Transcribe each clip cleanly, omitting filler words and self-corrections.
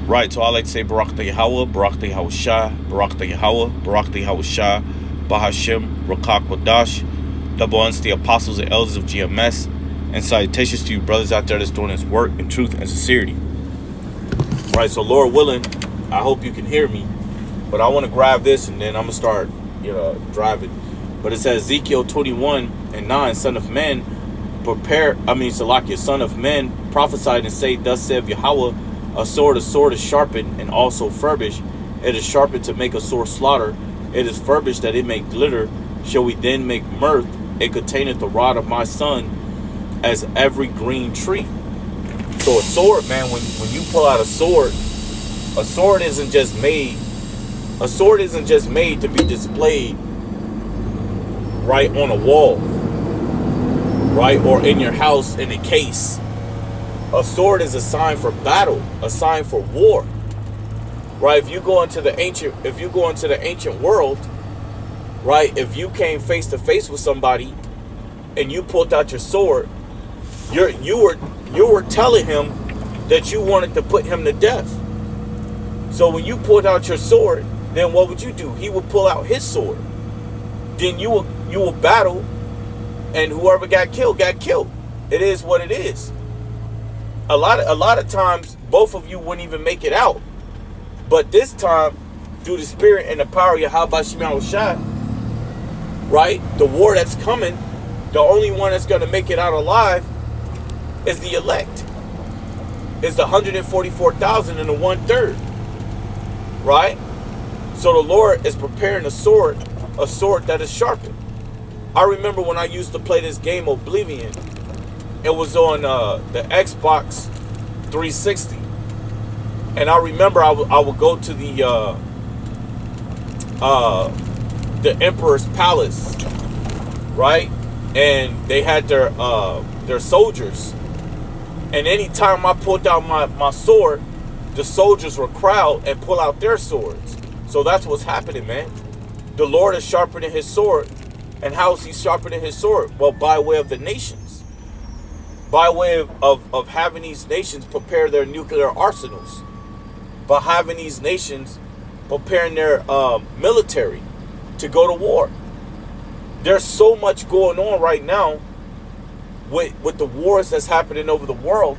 Right, so I like to say Barak Yahweh, Barak Shah, Barak Yahweh, Barak Shah, Bahashim, Rakak Wadash, double honors to the apostles and elders of GMS, and salutations to you brothers out there that's doing this work in truth and sincerity. Right, so Lord willing, I hope you can hear me, but I want to grab this and then I'm going to start, driving. But it says Ezekiel 21:9, son of man, Salakia, son of man, prophesied and say, thus saith Yahweh, a sword is sharpened and also furbished. It is sharpened to make a sore slaughter. It is furbished that it may glitter. Shall we then make mirth? It containeth the rod of my son as every green tree. So a sword, man, when you pull out a sword isn't just made to be displayed right on a wall, right, or in your house in a case. A sword is a sign for battle, a sign for war, right? If you go into the ancient world, right, if you came face to face with somebody and you pulled out your sword, you were telling him that you wanted to put him to death. So when you pulled out your sword, then what would you do? He would pull out his sword. Then you will battle, and whoever got killed got killed. It is what it is. A lot of times, both of you wouldn't even make it out. But this time, through the spirit and the power of Yahweh Shema Shai, right? The war that's coming, the only one that's going to make it out alive is the elect. It's the 144,000 and the 1/3. Right? So the Lord is preparing a sword that is sharpened. I remember when I used to play this game Oblivion. It was on the Xbox 360, and I remember I would go to the Emperor's Palace, right? And they had their soldiers, and anytime I pulled out my sword, the soldiers would crowd and pull out their swords. So that's what's happening, man. The Lord is sharpening his sword, and how is he sharpening his sword? Well, by way of the nations. By way of having these nations prepare their nuclear arsenals. By having these nations preparing their military to go to war. There's so much going on right now with the wars that's happening over the world.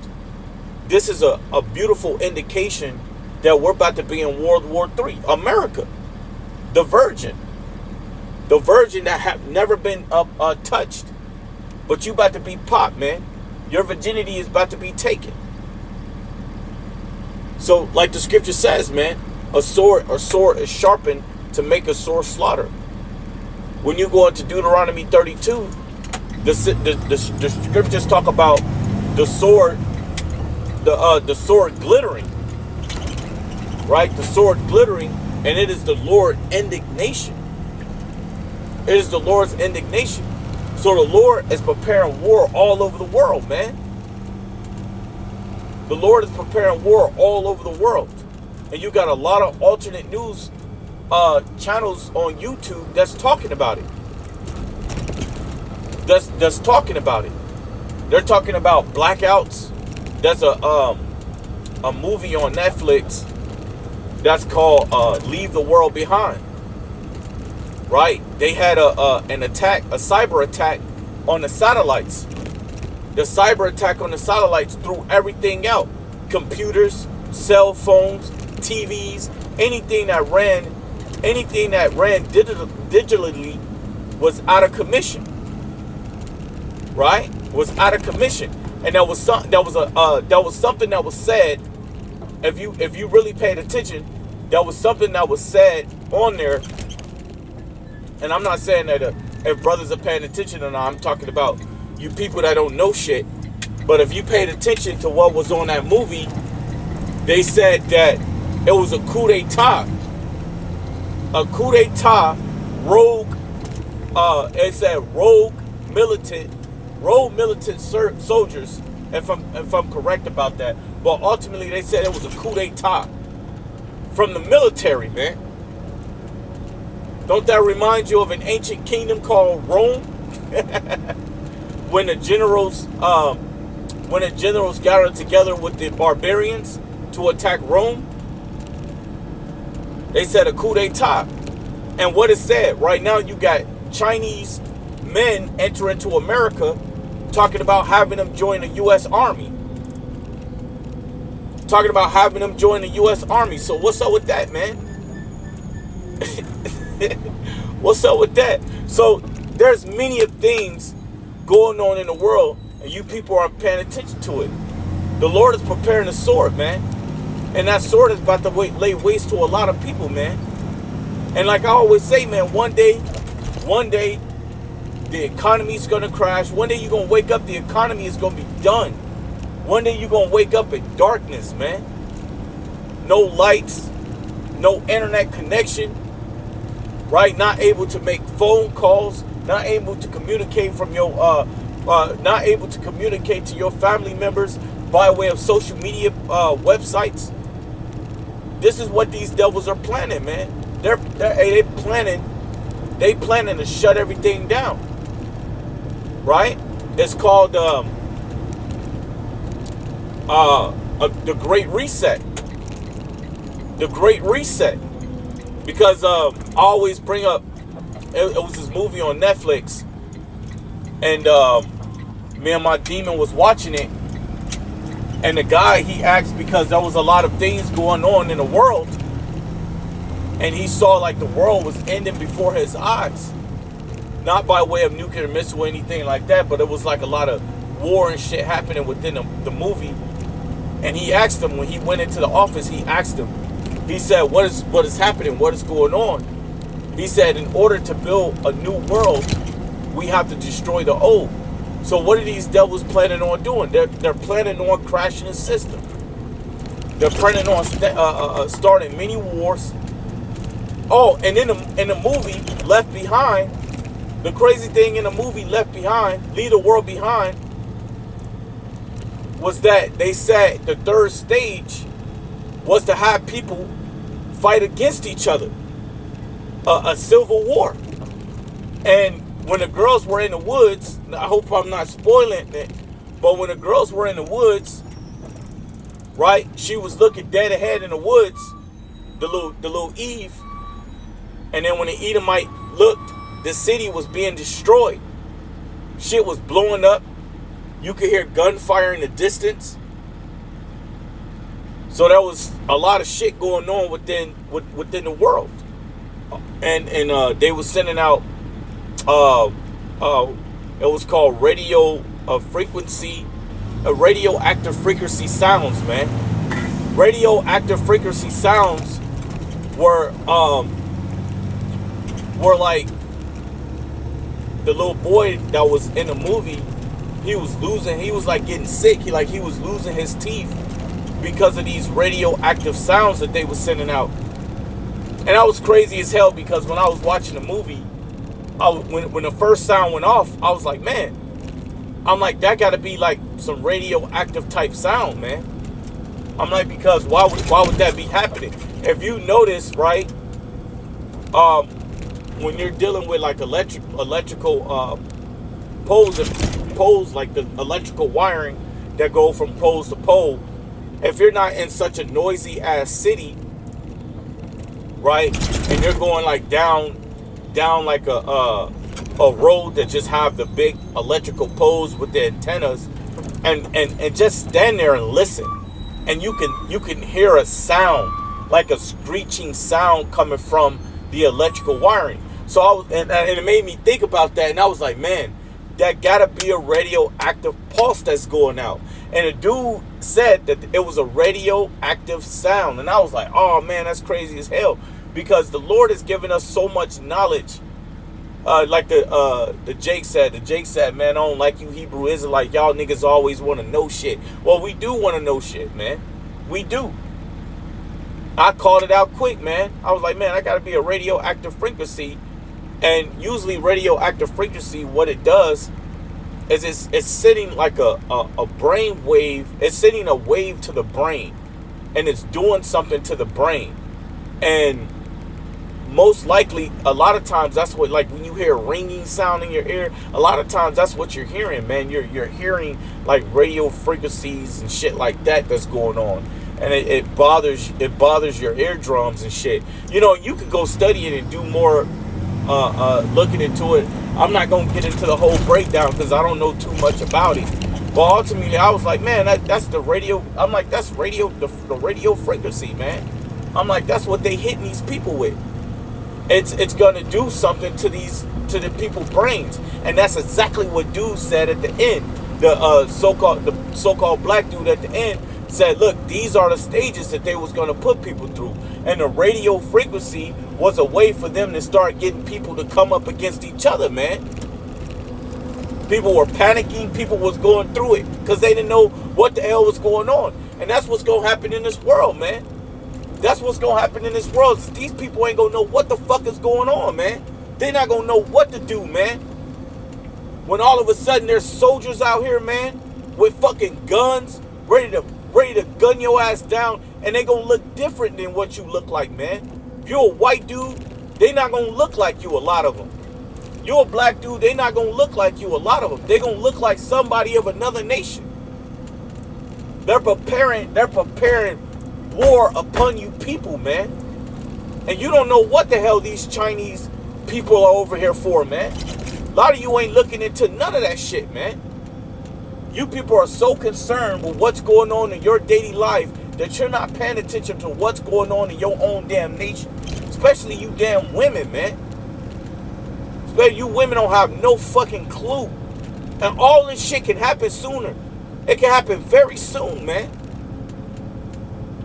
This is a beautiful indication that we're about to be in World War III. America, the virgin that have never been touched, but you about to be popped, man. Your virginity is about to be taken. So, like the scripture says, man, a sword is sharpened to make a sore slaughter. When you go into Deuteronomy 32, the scriptures talk about the sword glittering, right? The sword glittering, and it is the Lord's indignation. It is the Lord's indignation. So the Lord is preparing war all over the world, man. The Lord is preparing war all over the world. And you got a lot of alternate news channels on YouTube that's talking about it. That's talking about it. They're talking about blackouts. There's a movie on Netflix that's called Leave the World Behind. Right? They had an attack, a cyber attack on the satellites. The cyber attack on the satellites threw everything out. Computers, cell phones, TVs, anything that ran digitally was out of commission. Right? Was out of commission. And that was something that was said. If you really paid attention, that was something that was said on there. And I'm not saying that if brothers are paying attention or not. I'm talking about you people that don't know shit. But if you paid attention to what was on that movie, they said that it was a coup d'etat. A coup d'etat, rogue. It said rogue militant soldiers. If I'm correct about that. But ultimately, they said it was a coup d'etat from the military, man. Don't that remind you of an ancient kingdom called Rome? When the generals gathered together with the barbarians to attack Rome, They said a coup d'etat. And what it said, right now you got Chinese men enter into America talking about having them join the U.S. Army. Talking about having them join the U.S. Army. So what's up with that, man? What's up with that? So there's many of things going on in the world, and you people aren't paying attention to it. The Lord is preparing a sword, man. And that sword is about to lay waste to a lot of people, man. And like I always say, man, one day, the economy's going to crash. One day you're going to wake up, the economy is going to be done. One day you're going to wake up in darkness, man. No lights, no internet connection, right? Not able to make phone calls, not able to communicate from your, not able to communicate to your family members by way of social media websites. This is what these devils are planning, man. They planning to shut everything down, right? It's called the Great Reset. The Great Reset, because I always bring up it was this movie on Netflix, and me and my demon was watching it, and the guy, he asked, because there was a lot of things going on in the world, and he saw like the world was ending before his eyes. Not by way of nuclear missile or anything like that, but it was like a lot of war and shit happening within the movie. And he asked him, when he went into the office, he asked him, he said, what is happening? What is going on? He said, in order to build a new world, we have to destroy the old. So what are these devils planning on doing? They're planning on crashing the system. They're planning on starting many wars. Oh, and in the movie Left Behind, the crazy thing in the movie Left Behind, Leave the World Behind, was that they said the third stage was to have people fight against each other, a civil war. And when the girls were in the woods, I hope I'm not spoiling it, but when the girls were in the woods, right, she was looking dead ahead in the woods, the little Eve, and then when the Edomite looked, the city was being destroyed. Shit was blowing up. You could hear gunfire in the distance. So there was a lot of shit going on within the world. And they were sending out it was called radioactive frequency sounds, man. Radioactive frequency sounds were like the little boy that was in the movie. He was like getting sick. He was losing his teeth because of these radioactive sounds that they were sending out. And that was crazy as hell, because when I was watching the movie, when the first sound went off, I was like, man, I'm like, that got to be like some radioactive type sound, man. I'm like, because why would that be happening? If you notice, right, when you're dealing with like electrical poles, like the electrical wiring that go from poles to pole, if you're not in such a noisy ass city, right, and you're going like down like a road that just have the big electrical poles with the antennas, and just stand there and listen, and you can hear a sound, like a screeching sound coming from the electrical wiring. So and it made me think about that, and I was like, man, that gotta be a radioactive pulse that's going out. And the dude said that it was a radioactive sound, and I was like, oh man, that's crazy as hell, because the Lord has given us so much knowledge. Like the Jake said, man, I don't like you Hebrew Israelite, y'all niggas always want to know shit. Well, we do want to know shit, man. We do. I called it out quick, man. I was like, man, I gotta be a radioactive frequency. And usually radioactive frequency, what it does is it's sending like a brain wave. It's sending a wave to the brain, and it's doing something to the brain. And most likely, a lot of times, that's what, like when you hear a ringing sound in your ear, a lot of times that's what you're hearing, man. You're hearing like radio frequencies and shit like that that's going on. and it bothers your eardrums and shit. You know, you could go study it and do more looking into it. I'm not gonna get into the whole breakdown because I don't know too much about it. But ultimately, I was like, man, that's the radio. I'm like, that's radio, the radio frequency, man. I'm like, that's what they hitting these people with. It's gonna do something to the people's brains, and that's exactly what dude said at the end. The so-called black dude at the end said, look, these are the stages that they was gonna put people through, and the radio frequency was a way for them to start getting people to come up against each other, man. People were panicking. People was going through it because they didn't know what the hell was going on. And that's what's going to happen in this world, man. That's what's going to happen in this world. These people ain't going to know what the fuck is going on, man. They're not going to know what to do, man. When all of a sudden there's soldiers out here, man, with fucking guns, ready to gun your ass down, and they going to look different than what you look like, man. If you're a white dude, they not going to look like you, a lot of them. You're a black dude, they not going to look like you, a lot of them. They're going to look like somebody of another nation. They're preparing war upon you people, man. And you don't know what the hell these Chinese people are over here for, man. A lot of you ain't looking into none of that shit, man. You people are so concerned with what's going on in your daily life that you're not paying attention to what's going on in your own damn nation. Especially you damn women, man. You women don't have no fucking clue. And all this shit can happen sooner. It can happen very soon, man.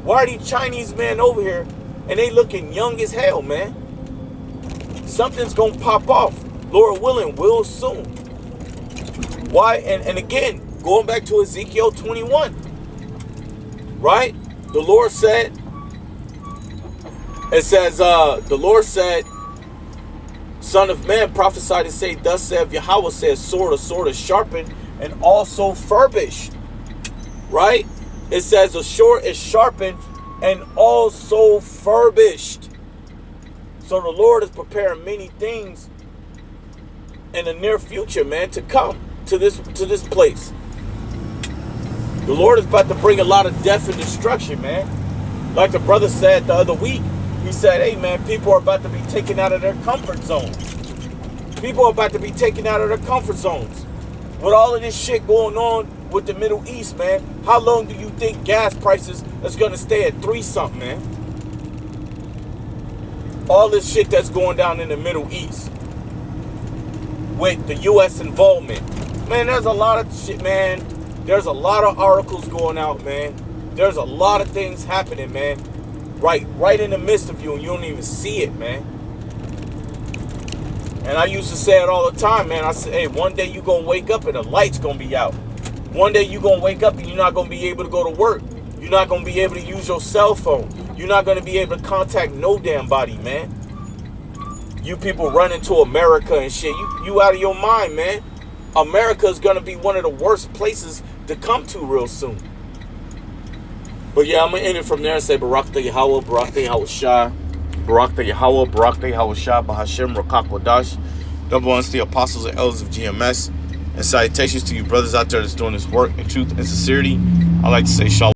Why are these Chinese men over here and they looking young as hell, man? Something's gonna pop off, Lord willing, real soon. Why? And again, going back to Ezekiel 21, right? The Lord said, it says, the Lord said, Son of man, prophesy and say, thus saith Yahweh, says, sword is sharpened and also furbished. Right? It says, a sword is sharpened and also furbished. So the Lord is preparing many things in the near future, man, to come to this place. The Lord is about to bring a lot of death and destruction, man. Like the brother said the other week, he said, hey, man, people are about to be taken out of their comfort zones. People are about to be taken out of their comfort zones. With all of this shit going on with the Middle East, man, how long do you think gas prices is going to stay at 3-something, man? All this shit that's going down in the Middle East with the U.S. involvement. Man, there's a lot of shit, man. There's a lot of articles going out, man. There's a lot of things happening, man. Right in the midst of you, and you don't even see it, man. And I used to say it all the time, man. I said, hey, one day you gonna wake up and the light's gonna be out. One day you gonna wake up and you're not gonna be able to go to work. You're not gonna be able to use your cell phone. You're not gonna be able to contact no damn body, man. You people running to America and shit. You out of your mind, man. America is gonna be one of the worst places to come to real soon. But yeah, I'm going to end it from there and say, Barak the Yahweh, Barak the Yahweh Shah, Barak the Yahweh, Barak the Yahweh Shah, Bahashem, Rakak Wadash. Number one, it's the apostles and elders of GMS. And salutations to you brothers out there that's doing this work in truth and sincerity. I like to say shalom.